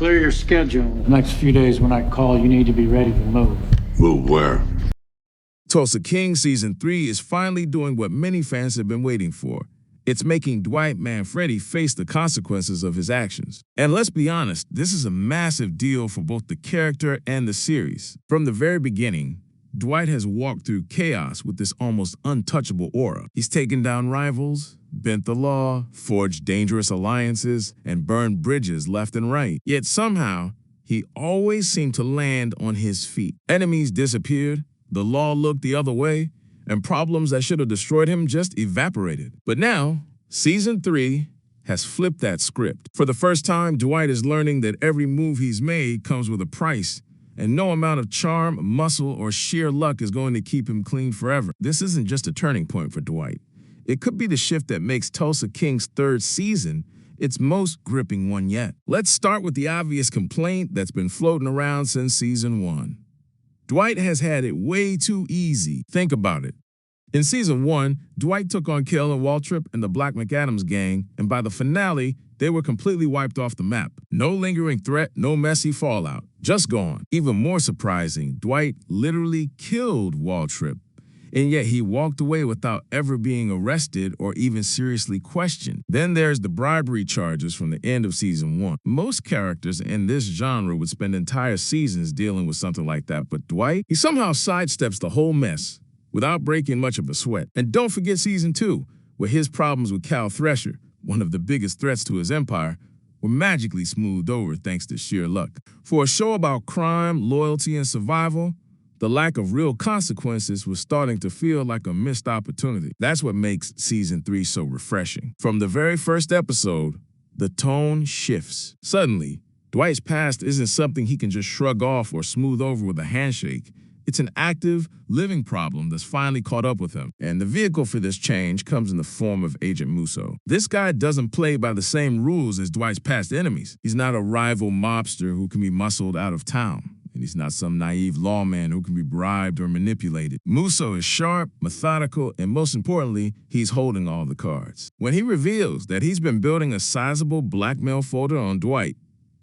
Clear your schedule. The next few days when I call, you need to be ready to move. Move where? Tulsa King Season 3 is finally doing what many fans have been waiting for. It's making Dwight Manfredi face the consequences of his actions. And let's be honest, this is a massive deal for both the character and the series. From the very beginning, Dwight has walked through chaos with this almost untouchable aura. He's taken down rivals, bent the law, forged dangerous alliances, and burned bridges left and right. Yet somehow, he always seemed to land on his feet. Enemies disappeared, the law looked the other way, and problems that should have destroyed him just evaporated. But now, Season 3 has flipped that script. For the first time, Dwight is learning that every move he's made comes with a price, and no amount of charm, muscle, or sheer luck is going to keep him clean forever. This isn't just a turning point for Dwight. It could be the shift that makes Tulsa King's third season its most gripping one yet. Let's start with the obvious complaint that's been floating around since Season 1. Dwight has had it way too easy. Think about it. In Season 1, Dwight took on Kel and Waltrip and the Black McAdams gang, and by the finale, they were completely wiped off the map. No lingering threat, no messy fallout. Just gone. Even more surprising, Dwight literally killed Waltrip, and yet he walked away without ever being arrested or even seriously questioned. Then there's the bribery charges from the end of Season 1. Most characters in this genre would spend entire seasons dealing with something like that, but Dwight, he somehow sidesteps the whole mess without breaking much of a sweat. And don't forget Season 2, where his problems with Cal Thresher, one of the biggest threats to his empire, were magically smoothed over thanks to sheer luck. For a show about crime, loyalty, and survival, the lack of real consequences was starting to feel like a missed opportunity. That's what makes Season 3 so refreshing. From the very first episode, the tone shifts. Suddenly, Dwight's past isn't something he can just shrug off or smooth over with a handshake. It's an active, living problem that's finally caught up with him. And the vehicle for this change comes in the form of Agent Muso. This guy doesn't play by the same rules as Dwight's past enemies. He's not a rival mobster who can be muscled out of town. And he's not some naive lawman who can be bribed or manipulated. Muso is sharp, methodical, and most importantly, he's holding all the cards. When he reveals that he's been building a sizable blackmail folder on Dwight,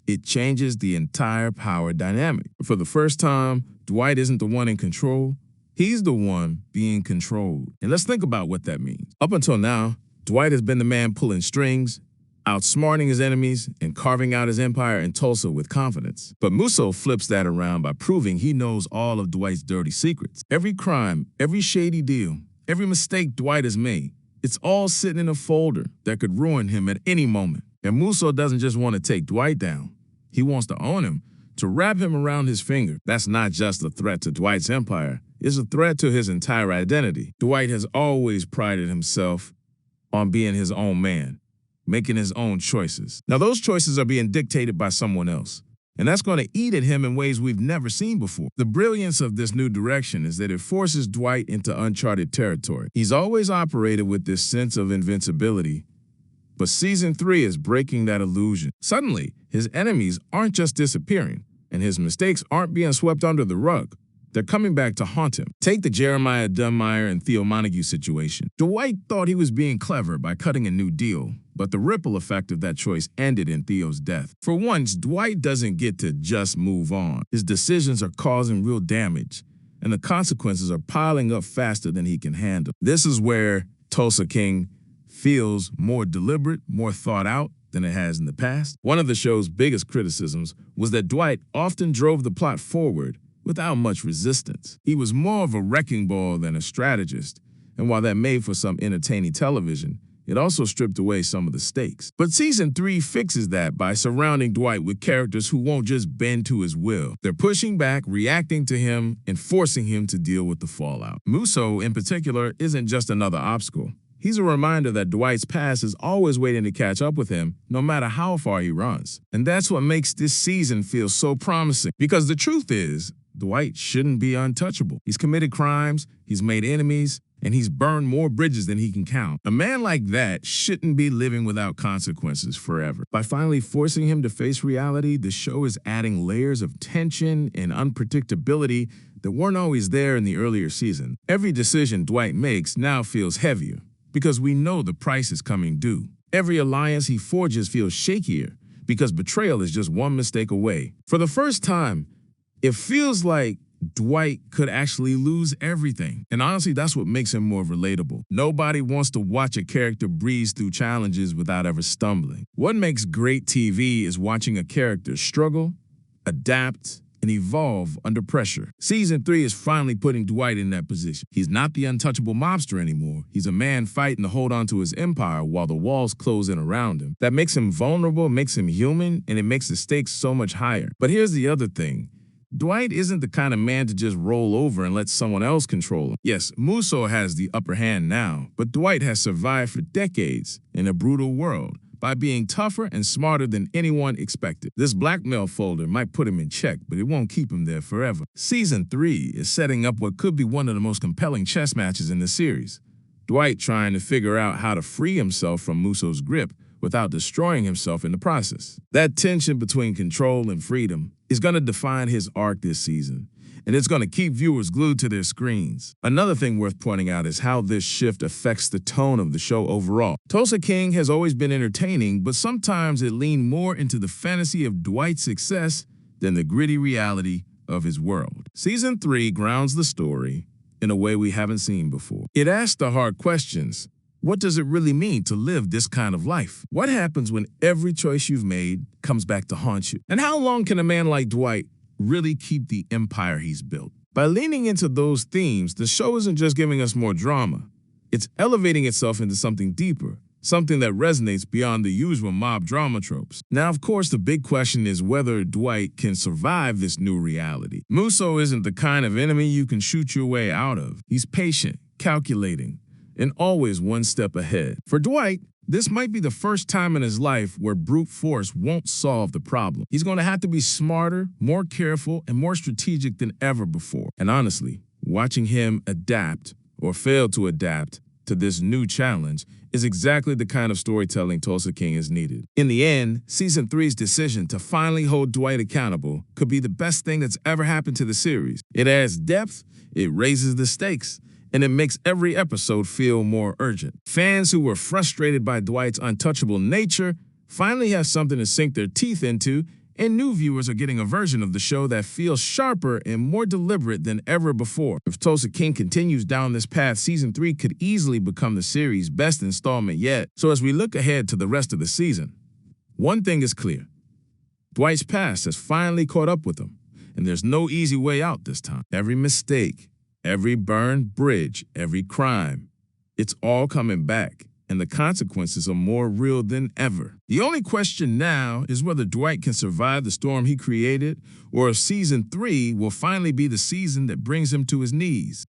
it changes the entire power dynamic. For the first time, Dwight isn't the one in control. He's the one being controlled. And let's think about what that means. Up until now, Dwight has been the man pulling strings, outsmarting his enemies, and carving out his empire in Tulsa with confidence. But Muso flips that around by proving he knows all of Dwight's dirty secrets. Every crime, every shady deal, every mistake Dwight has made, it's all sitting in a folder that could ruin him at any moment. And Muso doesn't just want to take Dwight down. He wants to own him, to wrap him around his finger. That's not just a threat to Dwight's empire. It's a threat to his entire identity. Dwight has always prided himself on being his own man, making his own choices. Now, those choices are being dictated by someone else, and that's going to eat at him in ways we've never seen before. The brilliance of this new direction is that it forces Dwight into uncharted territory. He's always operated with this sense of invincibility, but Season 3 is breaking that illusion. Suddenly, his enemies aren't just disappearing, and his mistakes aren't being swept under the rug. They're coming back to haunt him. Take the Jeremiah Dunmeyer and Theo Montague situation. Dwight thought he was being clever by cutting a new deal, but the ripple effect of that choice ended in Theo's death. For once, Dwight doesn't get to just move on. His decisions are causing real damage, and the consequences are piling up faster than he can handle. This is where Tulsa King feels more deliberate, more thought out than it has in the past. One of the show's biggest criticisms was that Dwight often drove the plot forward without much resistance. He was more of a wrecking ball than a strategist, and while that made for some entertaining television, it also stripped away some of the stakes. But Season 3 fixes that by surrounding Dwight with characters who won't just bend to his will. They're pushing back, reacting to him, and forcing him to deal with the fallout. Muso, in particular, isn't just another obstacle. He's a reminder that Dwight's past is always waiting to catch up with him, no matter how far he runs. And that's what makes this season feel so promising. Because the truth is, Dwight shouldn't be untouchable. He's committed crimes, he's made enemies, and he's burned more bridges than he can count. A man like that shouldn't be living without consequences forever. By finally forcing him to face reality, the show is adding layers of tension and unpredictability that weren't always there in the earlier season. Every decision Dwight makes now feels heavier, because we know the price is coming due. Every alliance he forges feels shakier, because betrayal is just one mistake away. For the first time, it feels like Dwight could actually lose everything. And honestly, that's what makes him more relatable. Nobody wants to watch a character breeze through challenges without ever stumbling. What makes great TV is watching a character struggle, adapt, and evolve under pressure. Season 3 is finally putting Dwight in that position. He's not the untouchable mobster anymore. He's a man fighting to hold on to his empire while the walls close in around him. That makes him vulnerable, makes him human, and it makes the stakes so much higher. But here's the other thing. Dwight isn't the kind of man to just roll over and let someone else control him. Yes, Muso has the upper hand now, but Dwight has survived for decades in a brutal world by being tougher and smarter than anyone expected. This blackmail folder might put him in check, but it won't keep him there forever. Season 3 is setting up what could be one of the most compelling chess matches in the series. Dwight trying to figure out how to free himself from Muso's grip without destroying himself in the process. That tension between control and freedom is going to define his arc this season, and it's going to keep viewers glued to their screens. Another thing worth pointing out is how this shift affects the tone of the show overall. Tulsa King has always been entertaining, but sometimes it leaned more into the fantasy of Dwight's success than the gritty reality of his world. Season 3 grounds the story in a way we haven't seen before. It asks the hard questions. What does it really mean to live this kind of life? What happens when every choice you've made comes back to haunt you? And how long can a man like Dwight really keep the empire he's built? By leaning into those themes, the show isn't just giving us more drama. It's elevating itself into something deeper, something that resonates beyond the usual mob drama tropes. Now, of course, the big question is whether Dwight can survive this new reality. Muso isn't the kind of enemy you can shoot your way out of. He's patient, calculating, and always one step ahead. For Dwight, this might be the first time in his life where brute force won't solve the problem. He's going to have to be smarter, more careful, and more strategic than ever before. And honestly, watching him adapt or fail to adapt to this new challenge is exactly the kind of storytelling Tulsa King is needed. In the end, Season 3's decision to finally hold Dwight accountable could be the best thing that's ever happened to the series. It adds depth, it raises the stakes, and it makes every episode feel more urgent. Fans who were frustrated by Dwight's untouchable nature finally have something to sink their teeth into, and new viewers are getting a version of the show that feels sharper and more deliberate than ever before. If Tulsa King continues down this path, Season 3 could easily become the series' best installment yet. So as we look ahead to the rest of the season, one thing is clear. Dwight's past has finally caught up with him, and there's no easy way out this time. Every mistake, every burned bridge, every crime, it's all coming back, and the consequences are more real than ever. The only question now is whether Dwight can survive the storm he created, or if Season 3 will finally be the season that brings him to his knees.